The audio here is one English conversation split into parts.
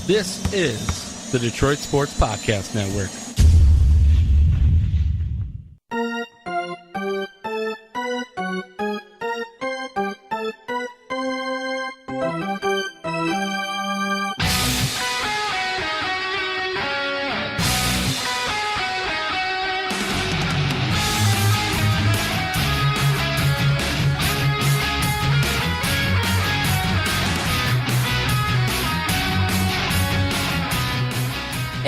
This is the Detroit Sports Podcast Network.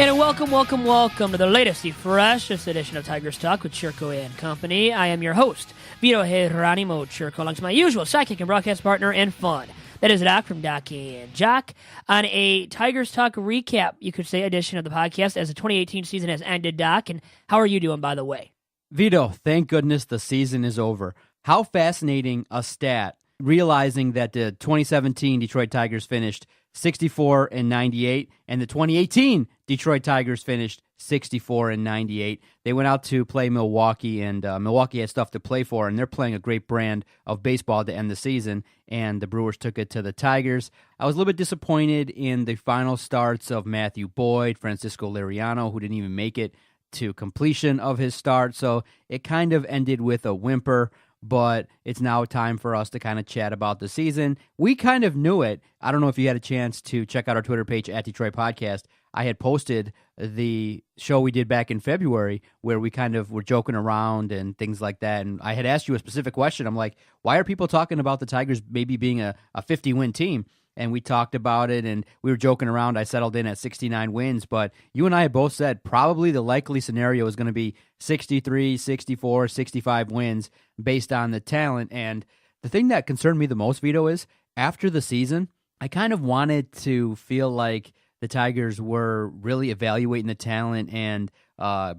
And welcome to the latest, the freshest edition of Tigers Talk with Chirco and Company. I am your host, Vito Geronimo Chirco, alongside my usual sidekick and broadcast partner and fun. That is Doc from Doc and Jock on a Tigers Talk recap, you could say, edition of the podcast as the 2018 season has ended, Doc. And how are you doing, by the way? Vito, thank goodness the season is over. How fascinating a stat, realizing that the 2017 Detroit Tigers finished 64-98, and the 2018 Detroit Tigers finished 64-98. They went out to play Milwaukee, and Milwaukee had stuff to play for, and they're playing a great brand of baseball to end the season, and the Brewers took it to the Tigers. I was a little bit disappointed in the final starts of Matthew Boyd, Francisco Liriano, who didn't even make it to completion of his start, so it kind of ended with a whimper. But it's now time for us to kind of chat about the season. We kind of knew it. I don't know if you had a chance to check out our Twitter page at Detroit Podcast. I had posted the show we did back in February where we kind of were joking around and things like that. And I had asked you a specific question. I'm like, why are people talking about the Tigers maybe being a 50-win team? And we talked about it, and we were joking around. I settled in at 69 wins, but you and I had both said probably the likely scenario is going to be 63, 64, 65 wins based on the talent. And the thing that concerned me the most, Vito, is after the season, I kind of wanted to feel like the Tigers were really evaluating the talent and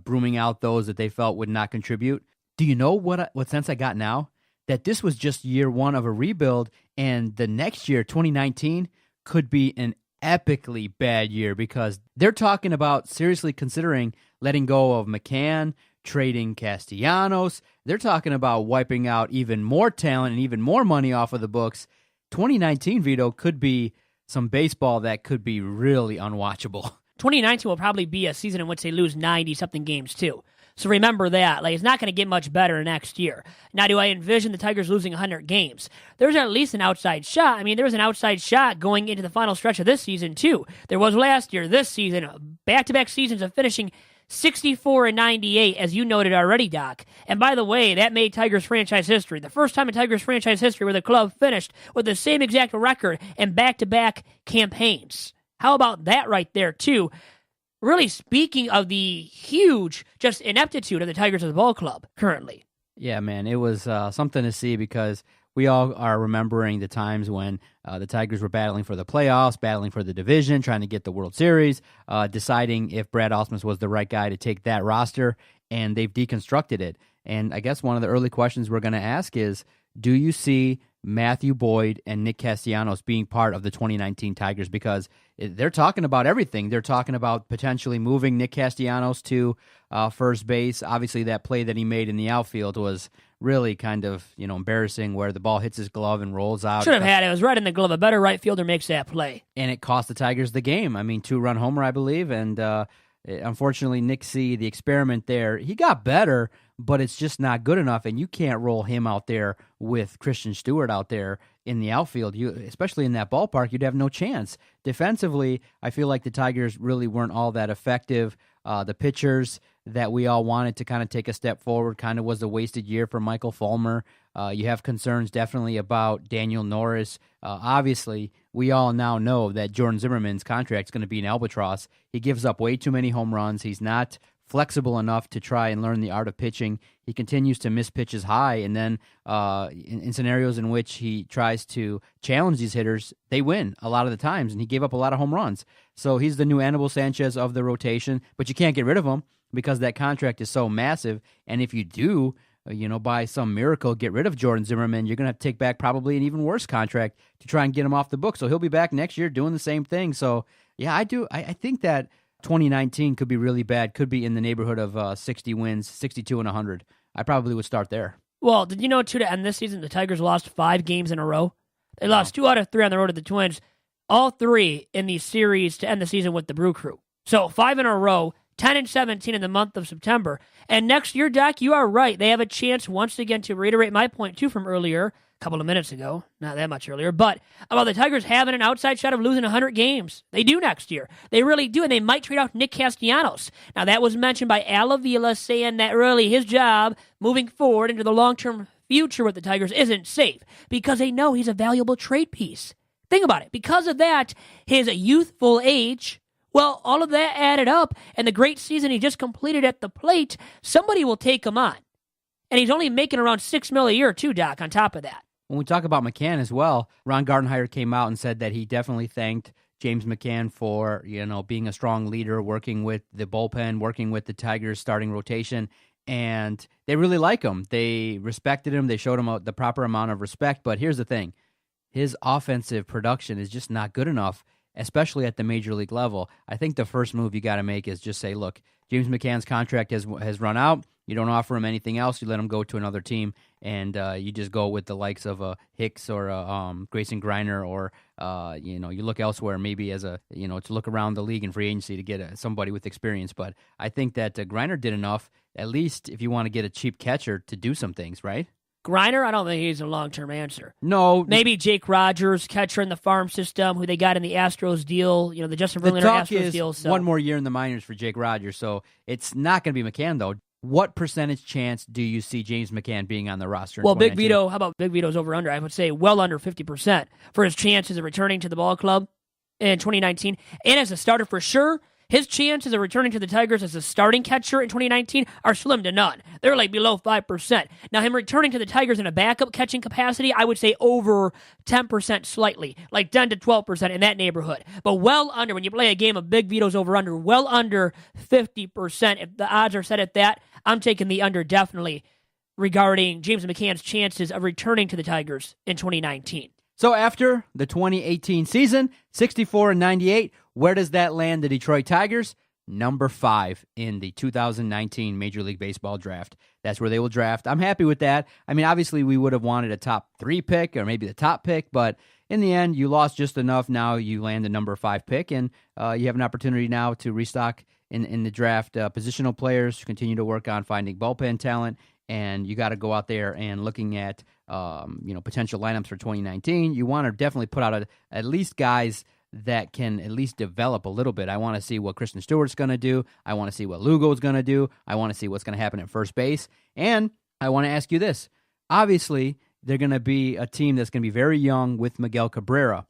brooming out those that they felt would not contribute. Do you know what sense I got now? That this was just year one of a rebuild, and the next year, 2019, could be an epically bad year because they're talking about seriously considering letting go of McCann, trading Castellanos. They're talking about wiping out even more talent and even more money off of the books. 2019, Vito, could be some baseball that could be really unwatchable. 2019 will probably be a season in which they lose 90-something games, too. So remember that. Like, it's not going to get much better next year. Now, do I envision the Tigers losing 100 games? There's at least an outside shot. I mean, there was an outside shot going into the final stretch of this season, too. There was last year, this season, back-to-back seasons of finishing 64-98, as you noted already, Doc. And by the way, that made Tigers franchise history. The first time in Tigers franchise history where the club finished with the same exact record in back-to-back campaigns. How about that right there, too? Really speaking of the huge just ineptitude of the Tigers as a ball club currently. Yeah, man, it was something to see because we all are remembering the times when the Tigers were battling for the playoffs, battling for the division, trying to get the World Series, deciding if Brad Ausmus was the right guy to take that roster, and they've deconstructed it. And I guess one of the early questions we're going to ask is, do you see Matthew Boyd and Nick Castellanos being part of the 2019 Tigers? Because they're talking about everything. They're talking about potentially moving Nick Castellanos to first base. Obviously, that play that he made in the outfield was really kind of embarrassing, where the ball hits his glove and rolls out. Should have had it. It was right in the glove. A better right fielder makes that play. And it cost the Tigers the game. I mean, 2-run homer, I believe. And unfortunately, Nick C., the experiment there, he got better, but it's just not good enough, and you can't roll him out there with Christian Stewart out there in the outfield. Especially in that ballpark, you'd have no chance. Defensively, I feel like the Tigers really weren't all that effective. The pitchers that we all wanted to kind of take a step forward kind of was a wasted year for Michael Fulmer. You have concerns definitely about Daniel Norris. Obviously, we all now know that Jordan Zimmerman's contract is going to be an albatross. He gives up way too many home runs. He's not flexible enough to try and learn the art of pitching. He continues to miss pitches high, and then in scenarios in which he tries to challenge these hitters, they win a lot of the times, and he gave up a lot of home runs. So he's the new Anibal Sanchez of the rotation, but you can't get rid of him because that contract is so massive, and if you do, by some miracle, get rid of Jordan Zimmerman, you're going to have to take back probably an even worse contract to try and get him off the book. So he'll be back next year doing the same thing. So, yeah, I think that 2019 could be really bad, could be in the neighborhood of 60 wins, 62 and 100. I probably would start there. Well, did you know, too, to end this season, the Tigers lost 5 games in a row? They lost 2 out of 3 on the road to the Twins. all 3 in the series to end the season with the Brew Crew. So 5 in a row, 10-17 in the month of September. And next year, Doc, you are right. They have a chance once again to reiterate my point, too, from earlier, a couple of minutes ago, not that much earlier, but about the Tigers having an outside shot of losing 100 games. They do next year. They really do, and they might trade out Nick Castellanos. Now, that was mentioned by Al Avila, saying that really his job moving forward into the long-term future with the Tigers isn't safe because they know he's a valuable trade piece. Think about it. Because of that, his youthful age, well, all of that added up, and the great season he just completed at the plate, somebody will take him on. And he's only making around $6 million a year, too, Doc, on top of that. When we talk about McCann as well, Ron Gardenhire came out and said that he definitely thanked James McCann for, being a strong leader, working with the bullpen, working with the Tigers starting rotation, and they really like him. They respected him. They showed him the proper amount of respect, but here's the thing. His offensive production is just not good enough, especially at the major league level. I think the first move you got to make is just say, look, James McCann's contract has run out. You don't offer him anything else. You let him go to another team, and you just go with the likes of a Hicks or a Grayson Griner, or you look elsewhere maybe as to look around the league in free agency to get somebody with experience. But I think that Griner did enough, at least if you want to get a cheap catcher, to do some things, right? Griner, I don't think he's a long-term answer. No. Maybe Jake Rogers, catcher in the farm system, who they got in the Astros deal, the Justin Verlander Astros deal. So. One more year in the minors for Jake Rogers, so it's not going to be McCann, though. What percentage chance do you see James McCann being on the roster? Well, Big Vito, how about Big Vito's over-under? I would say well under 50% for his chances of returning to the ball club in 2019. And as a starter for sure, his chances of returning to the Tigers as a starting catcher in 2019 are slim to none. They're like below 5%. Now, him returning to the Tigers in a backup catching capacity, I would say over 10% slightly, like 10 to 12% in that neighborhood. But well under, when you play a game of Big Vito's over-under, well under 50%. If the odds are set at that, I'm taking the under definitely regarding James McCann's chances of returning to the Tigers in 2019. So after the 2018 season, 64-98, where does that land the Detroit Tigers? Number 5 in the 2019 Major League Baseball draft. That's where they will draft. I'm happy with that. I mean, obviously we would have wanted a top 3 pick or maybe the top pick, but in the end, you lost just enough. Now you land the number 5 pick, and you have an opportunity now to restock in the draft positional players, continue to work on finding bullpen talent, and you got to go out there and looking at potential lineups for 2019. You want to definitely put out at least guys that can at least develop a little bit. I want to see what Kristen Stewart's going to do. I want to see what Lugo's going to do. I want to see what's going to happen at first base. And I want to ask you this. Obviously, they're going to be a team that's going to be very young with Miguel Cabrera.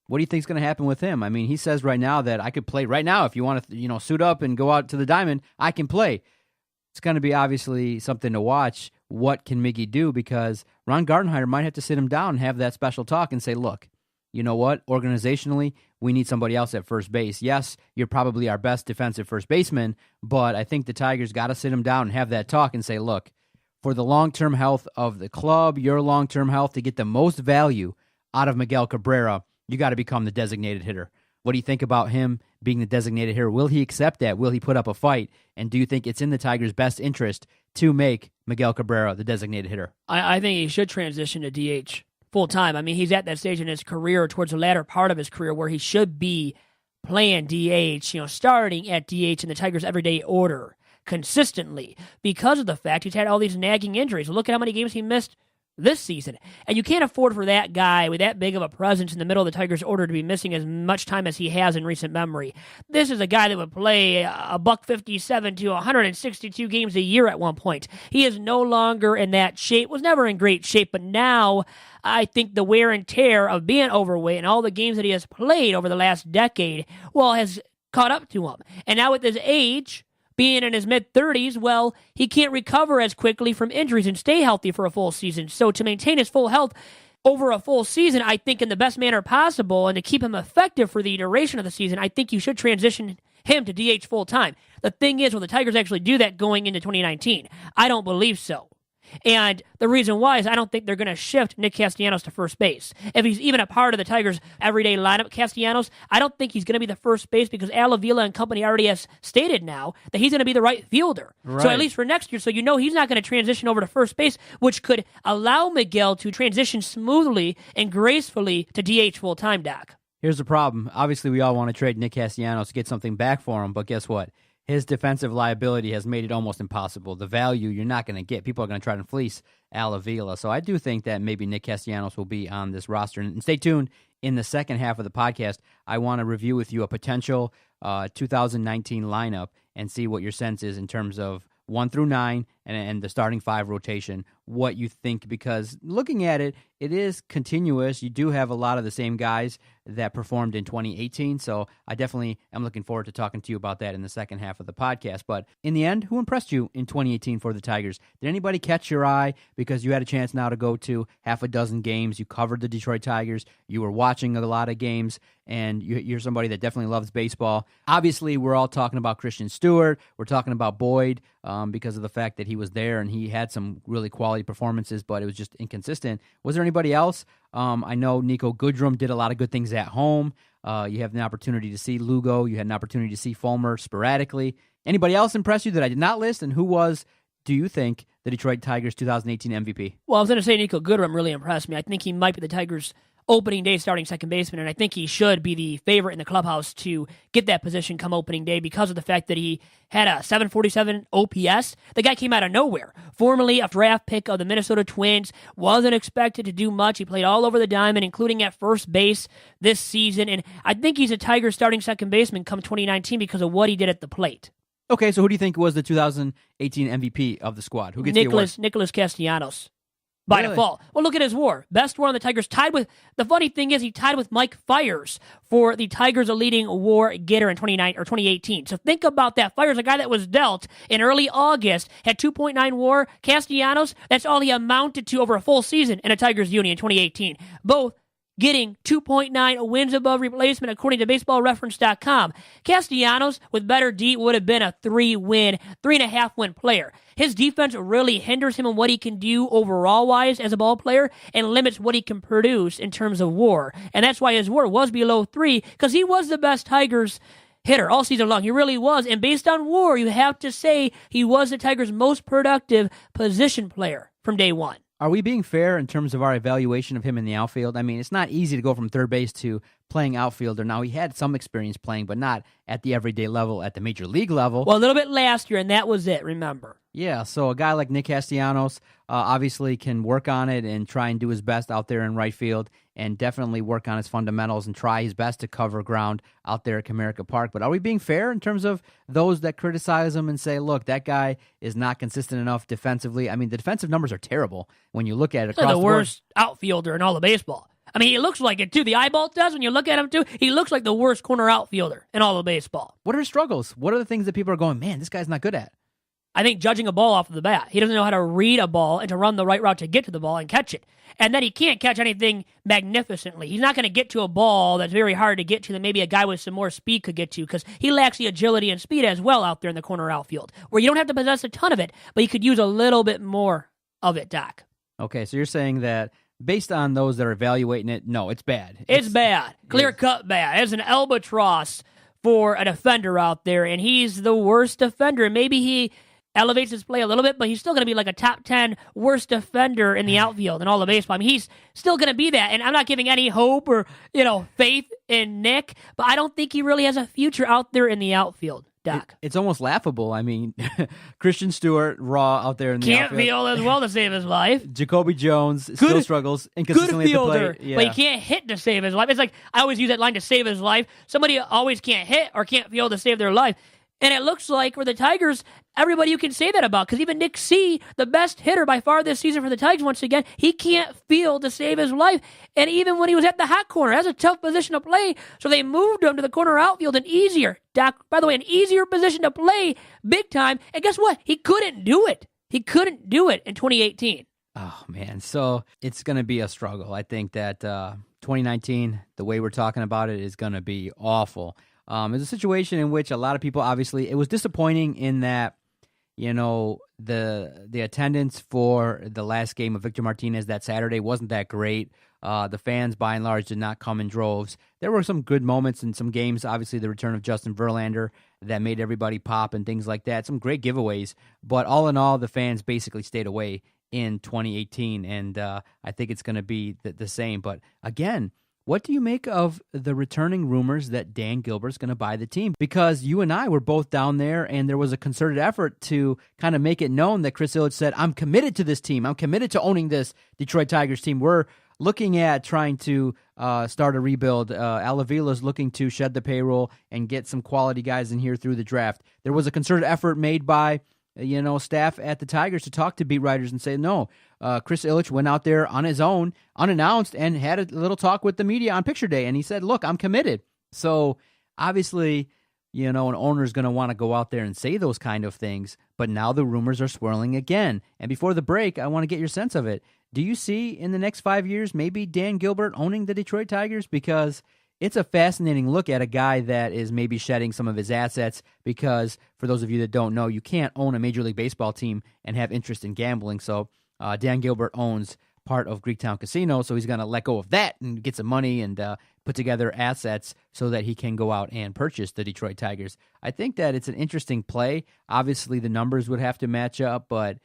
What do you think is going to happen with him? I mean, he says right now that I could play right now. If you want to, suit up and go out to the diamond, I can play. It's going to be obviously something to watch. What can Miggy do? Because Ron Gardenhire might have to sit him down and have that special talk and say, look, you know what? Organizationally, we need somebody else at first base. Yes, you're probably our best defensive first baseman, but I think the Tigers got to sit him down and have that talk and say, look, for the long-term health of the club, your long-term health, to get the most value out of Miguel Cabrera, you got to become the designated hitter. What do you think about him being the designated hitter? Will he accept that? Will he put up a fight? And do you think it's in the Tigers' best interest to make Miguel Cabrera the designated hitter? I think he should transition to DH full-time. I mean, he's at that stage in his career, towards the latter part of his career, where he should be playing DH, starting at DH in the Tigers' everyday order consistently, because of the fact he's had all these nagging injuries. Look at how many games he missed this season. And you can't afford for that guy with that big of a presence in the middle of the Tigers' order to be missing as much time as he has in recent memory. This is a guy that would play $157 to 162 games a year at one point. He is no longer in that shape, was never in great shape, but now I think the wear and tear of being overweight and all the games that he has played over the last decade, has caught up to him. And now with his age, being in his mid-30s, he can't recover as quickly from injuries and stay healthy for a full season. So to maintain his full health over a full season, I think in the best manner possible, and to keep him effective for the duration of the season, I think you should transition him to DH full-time. The thing is, will the Tigers actually do that going into 2019? I don't believe so. And the reason why is I don't think they're going to shift Nick Castellanos to first base. If he's even a part of the Tigers' everyday lineup, Castellanos, I don't think he's going to be the first base, because Al Avila and company already has stated now that he's going to be the right fielder. Right. So at least for next year, so he's not going to transition over to first base, which could allow Miguel to transition smoothly and gracefully to DH full-time, Doc. Here's the problem. Obviously, we all want to trade Nick Castellanos to get something back for him, but guess what? His defensive liability has made it almost impossible. The value you're not going to get. People are going to try to fleece Al Avila. So I do think that maybe Nick Castellanos will be on this roster. And stay tuned. In the second half of the podcast, I want to review with you a potential 2019 lineup and see what your sense is in terms of 1 through 9 and the starting 5 rotation, what you think, because looking at it, it is continuous. You do have a lot of the same guys that performed in 2018, so I definitely am looking forward to talking to you about that in the second half of the podcast. But in the end, who impressed you in 2018 for the Tigers? Did anybody catch your eye because you had a chance now to go to half a dozen games? You covered the Detroit Tigers. You were watching a lot of games, and you're somebody that definitely loves baseball. Obviously, we're all talking about Christian Stewart. We're talking about Boyd because of the fact that he was there and he had some really quality performances, but it was just inconsistent. Was there anybody else? I know Nico Goodrum did a lot of good things at home. You have an opportunity to see Lugo. You had an opportunity to see Fulmer sporadically. Anybody else impress you that I did not list? And who was, do you think, the Detroit Tigers 2018 MVP? Well, I was going to say Nico Goodrum really impressed me. I think he might be the Tigers' opening day starting second baseman, and I think he should be the favorite in the clubhouse to get that position come opening day because of the fact that he had a 747 OPS. The guy came out of nowhere. Formerly a draft pick of the Minnesota Twins, wasn't expected to do much. He played all over the diamond, including at first base this season, and I think he's a Tigers starting second baseman come 2019 because of what he did at the plate. Okay, so who do you think was the 2018 MVP of the squad? Who gets the award? Nicholas Castellanos. By default. Well, look at his WAR. Best WAR on the Tigers. Tied with, the funny thing is, he tied with Mike Fiers for the Tigers' leading WAR getter in 2018. So think about that. Fiers, a guy that was dealt in early August, had 2.9 WAR. Castellanos, that's all he amounted to over a full season in a Tigers uni in 2018. Both getting 2.9 wins above replacement, according to BaseballReference.com. Castellanos, with better D, would have been a 3.5 win player. His defense really hinders him in what he can do overall-wise as a ball player and limits what he can produce in terms of WAR. And that's why his WAR was below 3, because he was the best Tigers hitter all season long. He really was. And based on WAR, you have to say he was the Tigers' most productive position player from day one. Are we being fair in terms of our evaluation of him in the outfield? I mean, it's not easy to go from third base to playing outfielder. Now, he had some experience playing, but not at the everyday level, at the major league level. Well, a little bit last year, and that was it, remember. Yeah, so a guy like Nick Castellanos obviously can work on it and try and do his best out there in right field and definitely work on his fundamentals and try his best to cover ground out there at Comerica Park. But are we being fair in terms of those that criticize him and say, look, that guy is not consistent enough defensively? I mean, the defensive numbers are terrible when you look at it across the board. The worst outfielder in all of baseball. I mean, he looks like it, too. The eyeball does when you look at him, too. He looks like the worst corner outfielder in all of baseball. What are his struggles? What are the things that people are going, man, this guy's not good at? I think judging a ball off of the bat. He doesn't know how to read a ball and to run the right route to get to the ball and catch it. And then he can't catch anything magnificently. He's not going to get to a ball that's very hard to get to that maybe a guy with some more speed could get to because he lacks the agility and speed as well out there in the corner outfield, where you don't have to possess a ton of it, but you could use a little bit more of it, Doc. Okay, so you're saying that based on those that are evaluating it, no, it's bad. It's bad. Clear-cut bad. It's an albatross for a defender out there, and he's the worst defender. Maybe he elevates his play a little bit, but he's still going to be like a top 10 worst defender in the outfield in all of baseball. I mean, he's still going to be that, and I'm not giving any hope or, faith in Nick, but I don't think he really has a future out there in the outfield, Doc. It's almost laughable. I mean, Christian Stewart, raw out there in the outfield. Can't field as well to save his life. Jacoby Jones still struggles inconsistently good fielder, at the plate. Yeah. But he can't hit to save his life. It's like, I always use that line to save his life. Somebody always can't hit or can't field to save their life. And it looks like for the Tigers, everybody you can say that about, because even Nick C., the best hitter by far this season for the Tigers, once again, he can't field to save his life. And even when he was at the hot corner, that's a tough position to play, so they moved him to the corner outfield, an easier, Doc, by the way, an easier position to play big time. And guess what? He couldn't do it. He couldn't do it in 2018. Oh, man. So it's going to be a struggle. I think that 2019, the way we're talking about it, is going to be awful. It's a situation in which a lot of people, obviously, it was disappointing in that, the attendance for the last game of Victor Martinez that Saturday wasn't that great. The fans, by and large, did not come in droves. There were some good moments in some games, obviously the return of Justin Verlander that made everybody pop and things like that. Some great giveaways, but all in all, the fans basically stayed away in 2018, and I think it's going to be the same. But again, What do you make of the returning rumors that Dan Gilbert's going to buy the team? Because you and I were both down there, and there was a concerted effort to kind of make it known that Chris Ilitch said, I'm committed to this team. I'm committed to owning this Detroit Tigers team. We're looking at trying to start a rebuild. Al Avila's looking to shed the payroll and get some quality guys in here through the draft. There was a concerted effort made by staff at the Tigers to talk to beat writers and say, no, Chris Ilitch went out there on his own, unannounced, and had a little talk with the media on picture day. And he said, look, I'm committed. So obviously, an owner is going to want to go out there and say those kind of things. But now the rumors are swirling again. And before the break, I want to get your sense of it. Do you see in the next 5 years maybe Dan Gilbert owning the Detroit Tigers? Because it's a fascinating look at a guy that is maybe shedding some of his assets because, for those of you that don't know, you can't own a Major League Baseball team and have interest in gambling. So Dan Gilbert owns part of Greektown Casino, so he's going to let go of that and get some money and put together assets so that he can go out and purchase the Detroit Tigers. I think that it's an interesting play. Obviously, the numbers would have to match up, but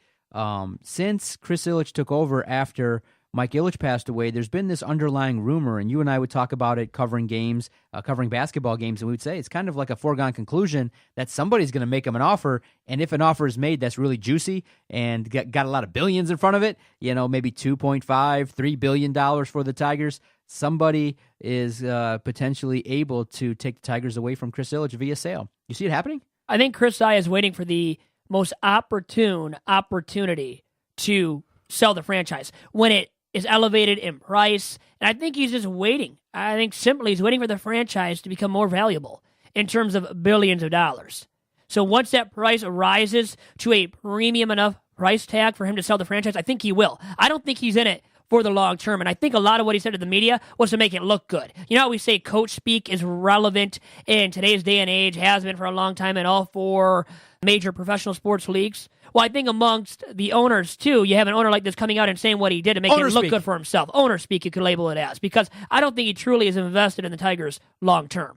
since Chris Ilitch took over after Mike Ilitch passed away, there's been this underlying rumor, and you and I would talk about it covering games, covering basketball games, and we would say it's kind of like a foregone conclusion that somebody's going to make him an offer, and if an offer is made that's really juicy and got a lot of billions in front of it, maybe $2.5, $3 billion for the Tigers, somebody is potentially able to take the Tigers away from Chris Ilitch via sale. You see it happening? I think Chris I is waiting for the most opportune opportunity to sell the franchise when it is elevated in price, and I think he's just waiting. I think simply he's waiting for the franchise to become more valuable in terms of billions of dollars. So once that price rises to a premium enough price tag for him to sell the franchise, I think he will. I don't think he's in it for the long term, and I think a lot of what he said to the media was to make it look good. You know how we say coach speak is relevant in today's day and age, has been for a long time in all four major professional sports leagues? Well, I think amongst the owners, too, you have an owner like this coming out and saying what he did to make it look good for himself. Owner speak, you could label it as, because I don't think he truly is invested in the Tigers long term.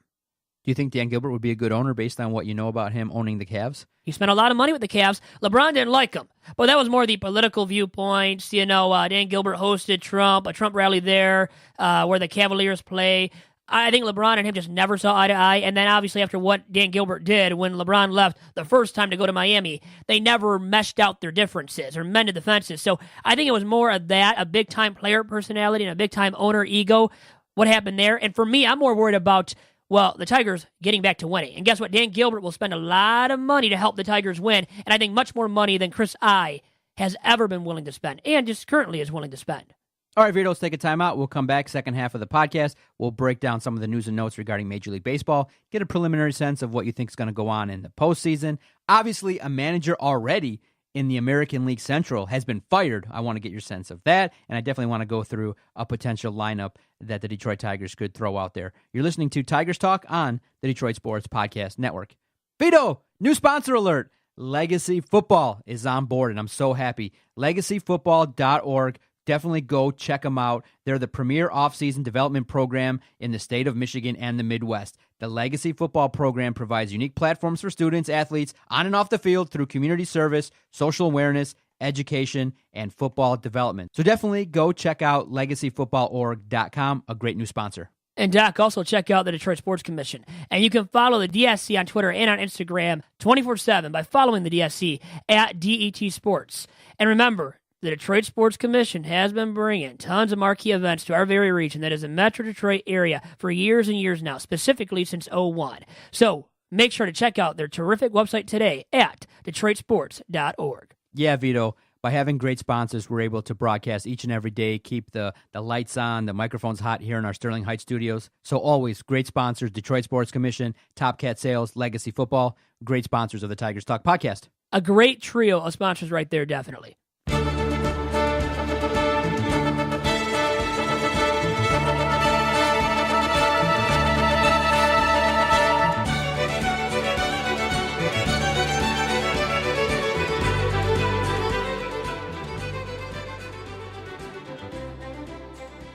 Do you think Dan Gilbert would be a good owner based on what you know about him owning the Cavs? He spent a lot of money with the Cavs. LeBron didn't like him, but that was more the political viewpoints. Dan Gilbert hosted a Trump rally there where the Cavaliers play. I think LeBron and him just never saw eye to eye, and then obviously after what Dan Gilbert did when LeBron left the first time to go to Miami, they never meshed out their differences or mended the fences. So I think it was more of that, a big-time player personality and a big-time owner ego, what happened there. And for me, I'm more worried about, the Tigers getting back to winning. And guess what? Dan Gilbert will spend a lot of money to help the Tigers win, and I think much more money than Chris I has ever been willing to spend and just currently is willing to spend. All right, Vito, let's take a timeout. We'll come back second half of the podcast. We'll break down some of the news and notes regarding Major League Baseball, get a preliminary sense of what you think is going to go on in the postseason. Obviously, a manager already in the American League Central has been fired. I want to get your sense of that, and I definitely want to go through a potential lineup that the Detroit Tigers could throw out there. You're listening to Tigers Talk on the Detroit Sports Podcast Network. Vito, new sponsor alert. Legacy Football is on board, and I'm so happy. LegacyFootball.org. Definitely go check them out. They're the premier offseason development program in the state of Michigan and the Midwest. The Legacy Football program provides unique platforms for students, athletes, on and off the field through community service, social awareness, education, and football development. So definitely go check out LegacyFootballOrg.com, a great new sponsor. And Doc, also check out the Detroit Sports Commission. And you can follow the DSC on Twitter and on Instagram 24/7 by following the DSC at DET Sports. And remember, the Detroit Sports Commission has been bringing tons of marquee events to our very region, that is the Metro Detroit area, for years and years now, specifically since 2001. So make sure to check out their terrific website today at DetroitSports.org. Yeah, Vito, by having great sponsors, we're able to broadcast each and every day, keep the lights on, the microphones hot here in our Sterling Heights studios. So always great sponsors, Detroit Sports Commission, Top Cat Sales, Legacy Football, great sponsors of the Tigers Talk podcast. A great trio of sponsors right there, definitely.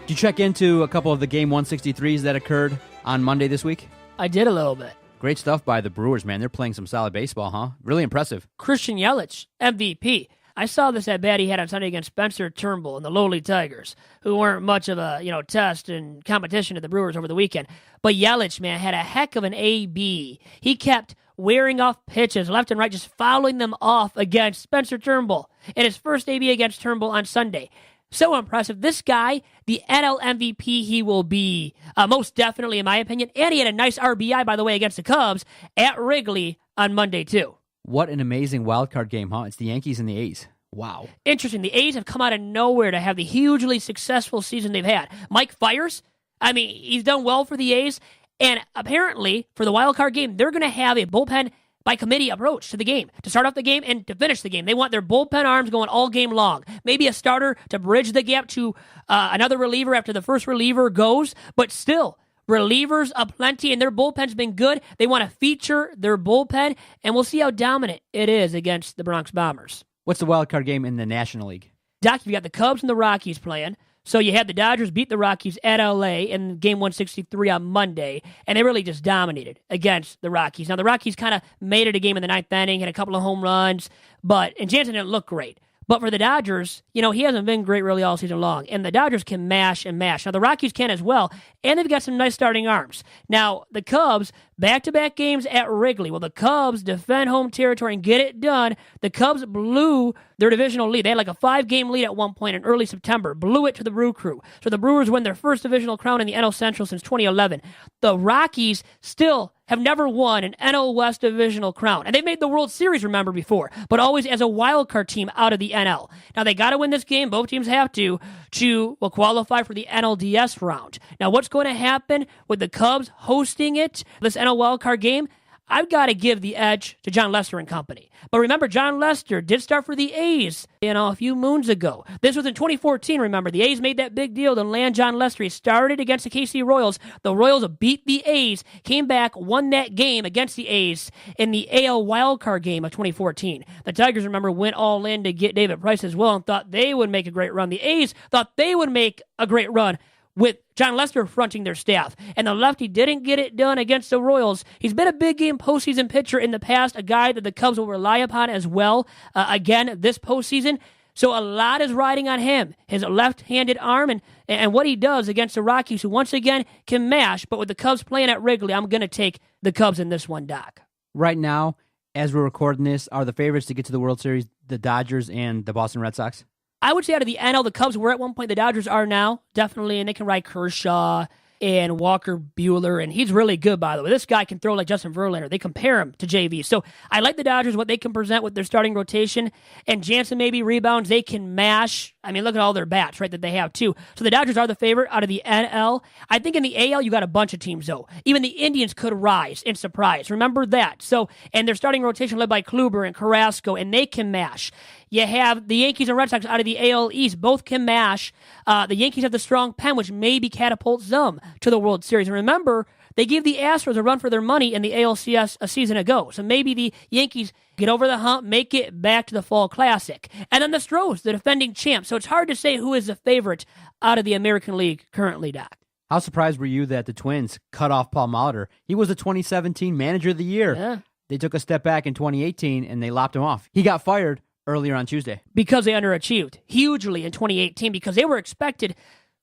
Did you check into a couple of the Game 163s that occurred on Monday this week? I did a little bit. Great stuff by the Brewers, man. They're playing some solid baseball, huh? Really impressive. Christian Yelich, MVP. I saw this at bat he had on Sunday against Spencer Turnbull and the lowly Tigers, who weren't much of a test and competition to the Brewers over the weekend. But Yelich, man, had a heck of an AB. He kept wearing off pitches left and right, just fouling them off against Spencer Turnbull in his first AB against Turnbull on Sunday. So impressive. This guy, the NL MVP he will be, most definitely in my opinion. And he had a nice RBI, by the way, against the Cubs at Wrigley on Monday, too. What an amazing wild card game, huh? It's the Yankees and the A's. Wow. Interesting. The A's have come out of nowhere to have the hugely successful season they've had. Mike Fiers, he's done well for the A's. And apparently, for the wild card game, they're going to have a bullpen by committee approach to the game, to start off the game and to finish the game. They want their bullpen arms going all game long. Maybe a starter to bridge the gap to another reliever after the first reliever goes, but still, relievers aplenty, and their bullpen's been good. They want to feature their bullpen, and we'll see how dominant it is against the Bronx Bombers. What's the wild card game in the National League? Doc, you've got the Cubs and the Rockies playing. So you had the Dodgers beat the Rockies at L.A. in Game 163 on Monday, and they really just dominated against the Rockies. Now, the Rockies kind of made it a game in the ninth inning, had a couple of home runs, and Jansen didn't look great. But for the Dodgers, he hasn't been great really all season long, and the Dodgers can mash and mash. Now, the Rockies can as well, and they've got some nice starting arms. Now, the Cubs, back-to-back games at Wrigley. Well, the Cubs defend home territory and get it done. The Cubs blew their divisional lead. They had like a 5-game lead at one point in early September, blew it to the Brew Crew. So the Brewers win their first divisional crown in the NL Central since 2011. The Rockies still have never won an NL West divisional crown. And they've made the World Series, remember, before, but always as a wild card team out of the NL. Now, they got to win this game. Both teams have to qualify for the NLDS round. Now, what's going to happen with the Cubs hosting it, this NL wild card game? I've got to give the edge to John Lester and company. But remember, John Lester did start for the A's, a few moons ago. This was in 2014, remember. The A's made that big deal to land John Lester. He started against the KC Royals. The Royals beat the A's, came back, won that game against the A's in the AL wildcard game of 2014. The Tigers, remember, went all in to get David Price as well and thought they would make a great run. The A's thought they would make a great run with John Lester fronting their staff. And the lefty didn't get it done against the Royals. He's been a big game postseason pitcher in the past, a guy that the Cubs will rely upon as well, again, this postseason. So a lot is riding on him, his left-handed arm, and what he does against the Rockies, who once again can mash. But with the Cubs playing at Wrigley, I'm going to take the Cubs in this one, Doc. Right now, as we're recording this, are the favorites to get to the World Series the Dodgers and the Boston Red Sox? I would say out of the NL, the Cubs were at one point. The Dodgers are now, definitely, and they can ride Kershaw and Walker Buehler, and he's really good, by the way. This guy can throw like Justin Verlander. They compare him to JV. So I like the Dodgers, what they can present with their starting rotation, and Jansen maybe rebounds. They can mash. Look at all their bats, right, that they have, too. So the Dodgers are the favorite out of the NL. I think in the AL, you got a bunch of teams, though. Even the Indians could rise and surprise. Remember that. So, and their starting rotation led by Kluber and Carrasco, and they can mash. You have the Yankees and Red Sox out of the AL East. Both can mash. The Yankees have the strong pen, which maybe catapults them to the World Series. And remember, they gave the Astros a run for their money in the ALCS a season ago. So maybe the Yankees get over the hump, make it back to the Fall Classic. And then the Stros, the defending champs. So it's hard to say who is the favorite out of the American League currently, Doc. How surprised were you that the Twins cut off Paul Molitor? He was the 2017 Manager of the Year. Yeah. They took a step back in 2018, and they lopped him off. He got fired earlier on Tuesday. Because they underachieved hugely in 2018, because they were expected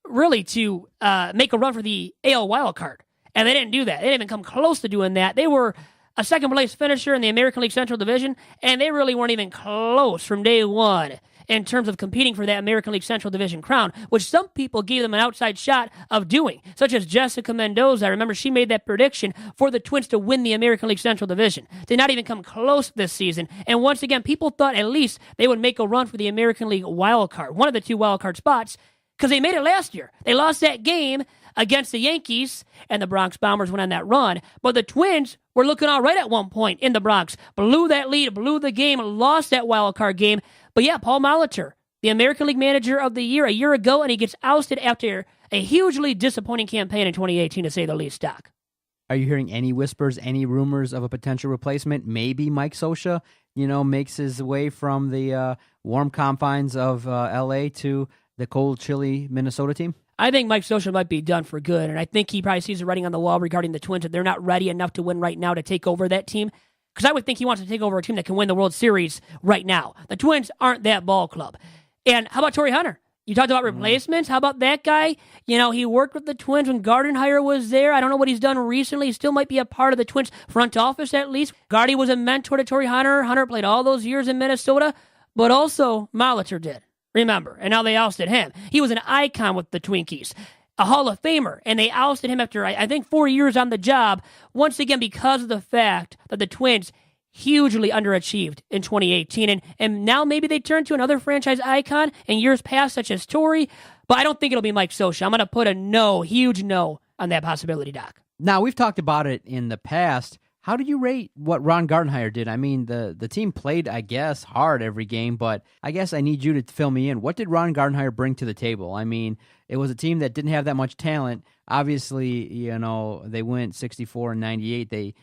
really to make a run for the AL wildcard. And they didn't do that. They didn't even come close to doing that. They were a second-place finisher in the American League Central Division, and they really weren't even close from day one in terms of competing for that American League Central Division crown, which some people gave them an outside shot of doing, such as Jessica Mendoza. I remember she made that prediction for the Twins to win the American League Central Division. Did not even come close this season. And once again, people thought at least they would make a run for the American League wild card, one of the two wild card spots, because they made it last year. They lost that game against the Yankees, and the Bronx Bombers went on that run. But the Twins were looking all right at one point in the Bronx. Blew that lead, blew the game, lost that wild card game. But yeah, Paul Molitor, the American League Manager of the Year a year ago, and he gets ousted after a hugely disappointing campaign in 2018, to say the least, Doc. Are you hearing any whispers, any rumors of a potential replacement? Maybe Mike Scioscia, makes his way from the warm confines of L.A. to the cold, chilly Minnesota team? I think Mike Scioscia might be done for good, and I think he probably sees the writing on the wall regarding the Twins, that they're not ready enough to win right now to take over that team. Because I would think he wants to take over a team that can win the World Series right now. The Twins aren't that ball club. And how about Torrey Hunter? You talked about replacements. How about that guy? He worked with the Twins when Gardenhire was there. I don't know what he's done recently. He still might be a part of the Twins front office at least. Gardy was a mentor to Torrey Hunter. Hunter played all those years in Minnesota. But also, Molitor did. Remember. And now they ousted him. He was an icon with the Twinkies. A Hall of Famer. And they ousted him after, I think, 4 years on the job. Once again, because of the fact that the Twins hugely underachieved in 2018. And now maybe they turn to another franchise icon in years past, such as Torrey. But I don't think it'll be Mike Scioscia. I'm going to put a no, huge no, on that possibility, Doc. Now, we've talked about it in the past. How do you rate what Ron Gardenhire did? I mean, the team played, I guess, hard every game, but I guess I need you to fill me in. What did Ron Gardenhire bring to the table? I mean, it was a team that didn't have that much talent. Obviously, they went 64 and 98. They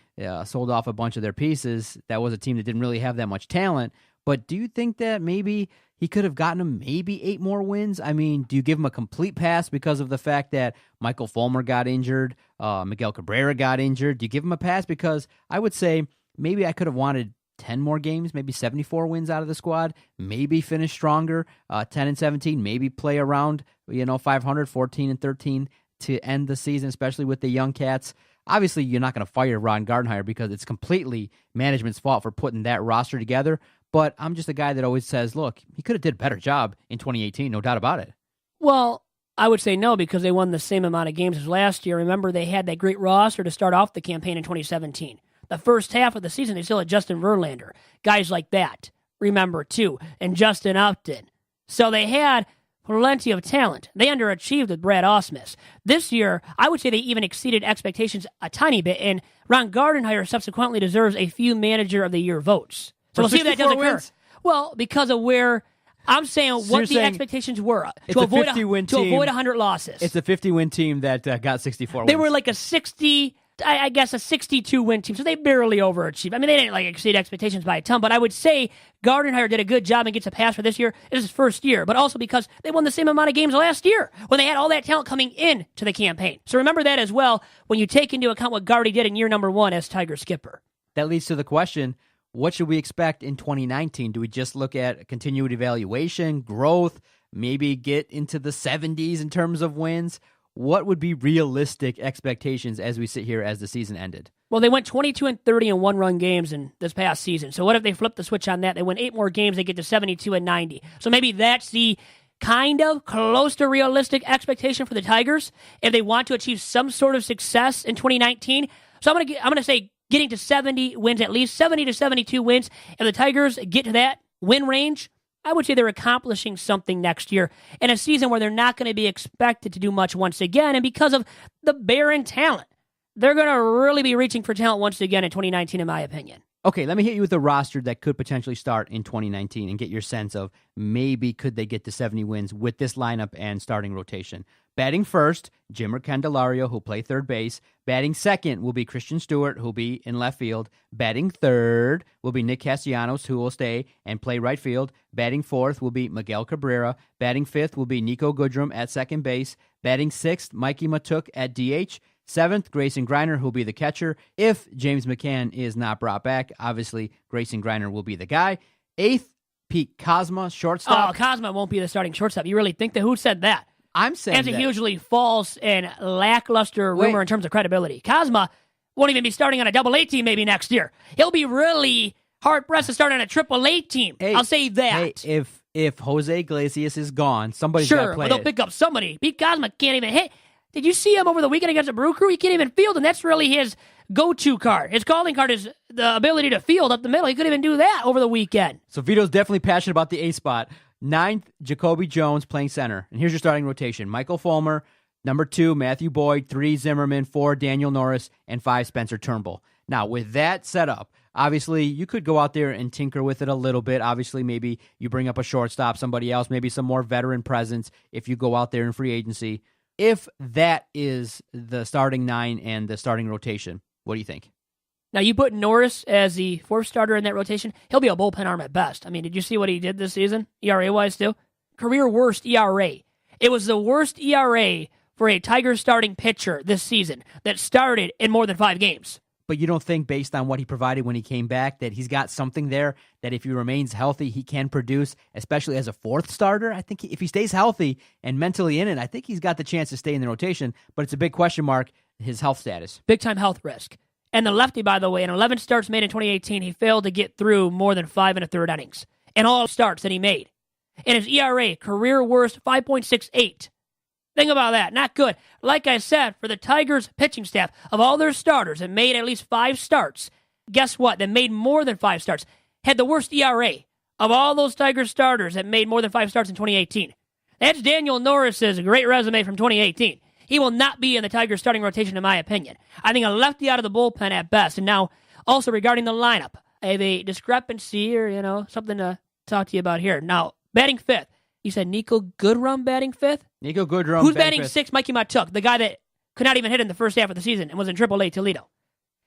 sold off a bunch of their pieces. That was a team that didn't really have that much talent. But do you think that maybe he could have gotten them maybe 8 more wins? I mean, do you give him a complete pass because of the fact that Michael Fulmer got injured, Miguel Cabrera got injured? Do you give him a pass? Because I would say maybe I could have wanted 10 more games, maybe 74 wins out of the squad, maybe finish stronger, 10 and 17, maybe play around 500, 14 and 13 to end the season, especially with the young cats. Obviously, you're not going to fire Ron Gardenhire because it's completely management's fault for putting that roster together. But I'm just a guy that always says, look, he could have did a better job in 2018, no doubt about it. Well, I would say no because they won the same amount of games as last year. Remember, they had that great roster to start off the campaign in 2017. The first half of the season, they still had Justin Verlander, guys like that, remember, too, and Justin Upton. So they had plenty of talent. They underachieved with Brad Ausmus. This year, I would say they even exceeded expectations a tiny bit, and Ron Gardenhire subsequently deserves a few Manager of the Year votes. So we'll see if that does occur. Well, because of where I'm saying what the expectations were to avoid 100 losses. It's a 50-win team that got 64 wins. They were like a 62-win team, so they barely overachieved. I mean, they didn't exceed expectations by a ton, but I would say Gardenhire did a good job and gets a pass for this year. It is his first year, but also because they won the same amount of games last year when they had all that talent coming in to the campaign. So remember that as well when you take into account what Gardy did in year number 1 as Tiger skipper. That leads to the question, what should we expect in 2019? Do we just look at continued evaluation, growth, maybe get into the 70s in terms of wins? What would be realistic expectations as we sit here as the season ended? Well, they went 22 and 30 in one-run games in this past season. So what if they flip the switch on that? They win 8 more games, they get to 72 and 90. So maybe that's the kind of close to realistic expectation for the Tigers if they want to achieve some sort of success in 2019. So I'm going to say getting to 70 wins, at least 70 to 72 wins. If the Tigers get to that win range, I would say they're accomplishing something next year in a season where they're not going to be expected to do much once again. And because of the barren talent, they're going to really be reaching for talent once again in 2019, in my opinion. Okay, let me hit you with a roster that could potentially start in 2019 and get your sense of maybe could they get to 70 wins with this lineup and starting rotation. Batting first, Jimmer Candelario, who'll play third base. Batting second will be Christian Stewart, who'll be in left field. Batting third will be Nick Castellanos, who will stay and play right field. Batting fourth will be Miguel Cabrera. Batting fifth will be Nico Goodrum at second base. Batting sixth, Mikey Matuk at DH. Seventh, Grayson Greiner, who'll be the catcher. If James McCann is not brought back, obviously Grayson Greiner will be the guy. Eighth, Pete Kozma, shortstop. Oh, Kozma won't be the starting shortstop. You really think that? Who said that? I'm saying that's a hugely false and lackluster rumor in terms of credibility. Kozma won't even be starting on a Double-A team maybe next year. He'll be really hard-pressed to start on a Triple-A team. Hey, I'll say that. Hey, if Jose Iglesias is gone, somebody's got to play they'll pick up somebody. Pete Kozma can't even hit. Did you see him over the weekend against the Brew Crew? He can't even field, and that's really his go-to card. His calling card is the ability to field up the middle. He couldn't even do that over the weekend. So Vito's definitely passionate about the A spot. Ninth, Jacoby Jones playing center. And here's your starting rotation. Michael Fulmer, number 2, Matthew Boyd, 3, Zimmerman, 4, Daniel Norris, and 5, Spencer Turnbull. Now, with that setup, obviously, you could go out there and tinker with it a little bit. Obviously, maybe you bring up a shortstop, somebody else, maybe some more veteran presence if you go out there in free agency. If that is the starting 9 and the starting rotation, what do you think? Now, you put Norris as the 4th starter in that rotation. He'll be a bullpen arm at best. I mean, did you see what he did this season, ERA-wise, too? Career worst ERA. It was the worst ERA for a Tigers starting pitcher this season that started in more than 5 games. but you don't think based on what he provided when he came back that he's got something there that if he remains healthy, he can produce, especially as a fourth starter? I think if he stays healthy and mentally in it, I think he's got the chance to stay in the rotation, but it's a big question mark, his health status. Big-time health risk. And the lefty, by the way, in 11 starts made in 2018, he failed to get through more than 5 1/3 innings in all starts that he made. And his ERA, career worst, 5.68. Think about that. Not good. Like I said, for the Tigers pitching staff, of all their starters that made at least 5 starts, guess what? That made more than 5 starts, had the worst ERA of all those Tigers starters that made more than 5 starts in 2018. That's Daniel Norris's great resume from 2018. He will not be in the Tigers starting rotation, in my opinion. I think a lefty out of the bullpen at best. And now, also regarding the lineup, I have a discrepancy or, something to talk to you about here. Now, batting 5th. You said Nico Goodrum batting 5th? Nico Goodrum. Who's batting 6th? Mikey Matuk, the guy that could not even hit in the first half of the season and was in AAA Toledo.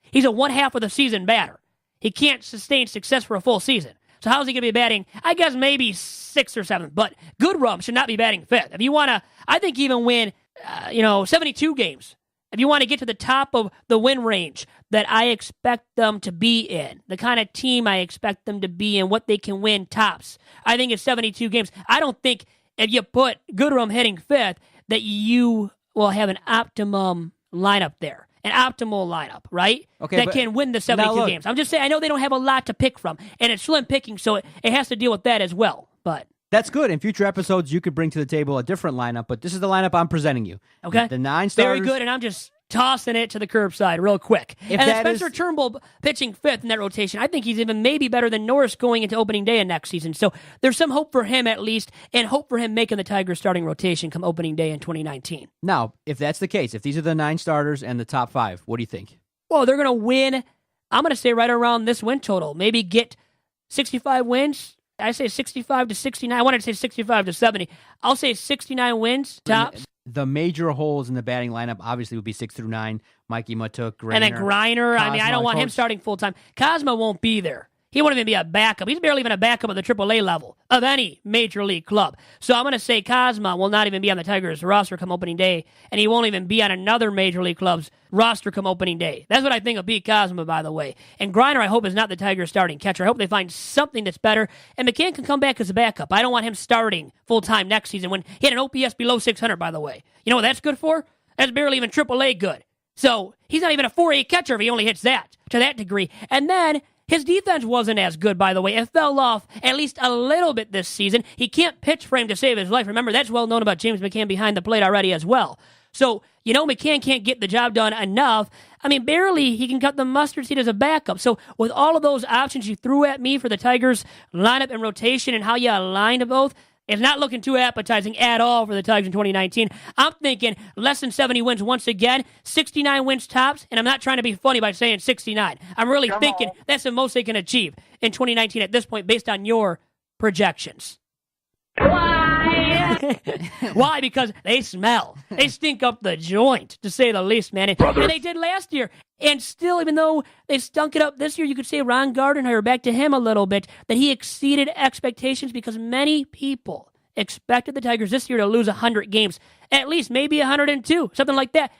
He's a one-half of the season batter. He can't sustain success for a full season. So how's he going to be batting? I guess maybe 6th or 7th. But Goodrum should not be batting 5th. If you want to, I think even win, 72 games. If you want to get to the top of the win range that I expect them to be in, the kind of team I expect them to be in, what they can win tops, I think it's 72 games. I don't think if you put Goodrum hitting 5th that you will have an optimum lineup there, an optimal lineup, right? Okay, that can win the 72 games. I'm just saying, I know they don't have a lot to pick from, and it's slim picking, so it has to deal with that as well, but... That's good. In future episodes, you could bring to the table a different lineup, but this is the lineup I'm presenting you. Okay. The 9 starters. Very good, and I'm just tossing it to the curbside real quick. And then Spencer Turnbull pitching 5th in that rotation. I think he's even maybe better than Norris going into opening day of next season. So there's some hope for him at least, and hope for him making the Tigers starting rotation come opening day in 2019. Now, if that's the case, if these are the 9 starters and the top 5, what do you think? Well, they're going to win, I'm going to say right around this win total. Maybe get 65 wins. I say 65 to 69. I wanted to say 65 to 70. I'll say 69 wins, tops. The major holes in the batting lineup obviously would be 6 through 9. Mikey Matuk, Greiner. And then Greiner. Cosma, I don't want him starting full-time. Cosma won't be there. He won't even be a backup. He's barely even a backup at the AAA level of any major league club. So I'm going to say Cosma will not even be on the Tigers roster come opening day, and he won't even be on another major league club's roster come opening day. That's what I think of Pete Cosma, by the way. And Greiner, I hope, is not the Tigers starting catcher. I hope they find something that's better, and McCann can come back as a backup. I don't want him starting full-time next season when he had an OPS below 600, by the way. You know what that's good for? That's barely even AAA good. So he's not even a 4A catcher if he only hits that, to that degree. And then his defense wasn't as good, by the way. It fell off at least a little bit this season. He can't pitch for him to save his life. Remember, that's well known about James McCann behind the plate already as well. So, McCann can't get the job done enough. Barely he can cut the mustard seed as a backup. So with all of those options you threw at me for the Tigers lineup and rotation and how you aligned both, it's not looking too appetizing at all for the Tigers in 2019. I'm thinking less than 70 wins once again, 69 wins tops, and I'm not trying to be funny by saying 69. I'm really thinking that's the most they can achieve in 2019 at this point based on your projections. Why? Why? Because they smell. They stink up the joint, to say the least, man. And they did last year. And still, even though they stunk it up this year, you could say Ron Gardenhire, back to him a little bit, that he exceeded expectations because many people expected the Tigers this year to lose 100 games, at least maybe 102, something like that.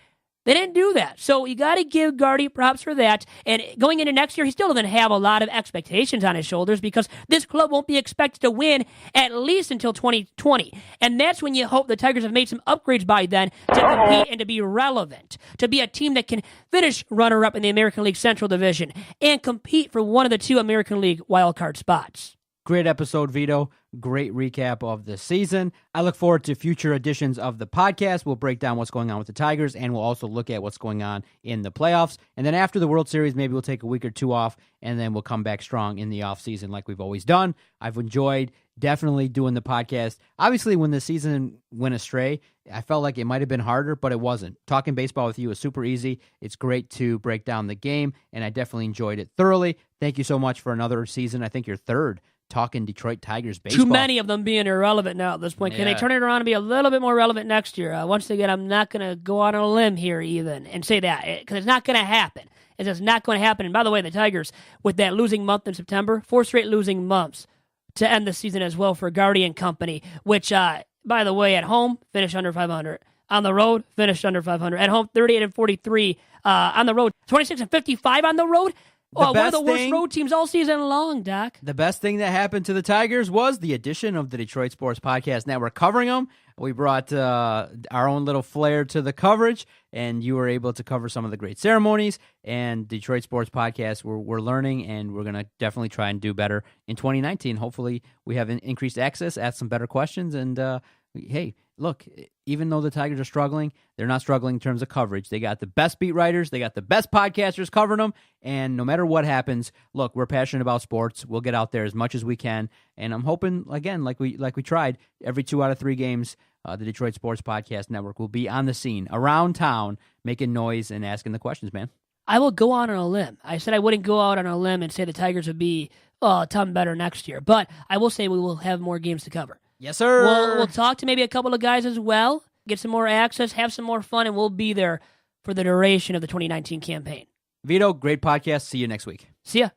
They didn't do that. So you got to give Gardy props for that. And going into next year, he still doesn't have a lot of expectations on his shoulders because this club won't be expected to win at least until 2020. And that's when you hope the Tigers have made some upgrades by then to compete and to be relevant, to be a team that can finish runner-up in the American League Central Division and compete for one of the 2 American League wildcard spots. Great episode, Vito. Great recap of the season. I look forward to future editions of the podcast. We'll break down what's going on with the Tigers, and we'll also look at what's going on in the playoffs. And then after the World Series, maybe we'll take a week or 2 off, and then we'll come back strong in the offseason like we've always done. I've enjoyed definitely doing the podcast. Obviously, when the season went astray, I felt like it might have been harder, but it wasn't. Talking baseball with you is super easy. It's great to break down the game, and I definitely enjoyed it thoroughly. Thank you so much for another season. I think your third talking Detroit Tigers baseball. Too many of them being irrelevant now at this point. Can they turn it around and be a little bit more relevant next year? Once again, I'm not going to go on a limb here even and say that because it's not going to happen. It's just not going to happen. And by the way, the Tigers, with that losing month in September, 4 straight losing months to end the season as well for Guardian Company, which, by the way, at home, finished under 500. On the road, finished under 500. At home, 38-43. On the road, 26-55 on the road. One of the worst road teams all season long, Doc. The best thing that happened to the Tigers was the addition of the Detroit Sports Podcast Network covering them. We brought our own little flair to the coverage, and you were able to cover some of the great ceremonies. And Detroit Sports Podcast, we're learning, and we're going to definitely try and do better in 2019. Hopefully, we have increased access, ask some better questions, and hey, look, even though the Tigers are struggling, they're not struggling in terms of coverage. They got the best beat writers. They got the best podcasters covering them. And no matter what happens, look, we're passionate about sports. We'll get out there as much as we can. And I'm hoping, again, like we tried, every 2 out of 3 games, the Detroit Sports Podcast Network will be on the scene, around town, making noise and asking the questions, man. I will go out on a limb. I said I wouldn't go out on a limb and say the Tigers would be a ton better next year. But I will say we will have more games to cover. Yes, sir. We'll talk to maybe a couple of guys as well, get some more access, have some more fun, and we'll be there for the duration of the 2019 campaign. Vito, great podcast. See you next week. See ya.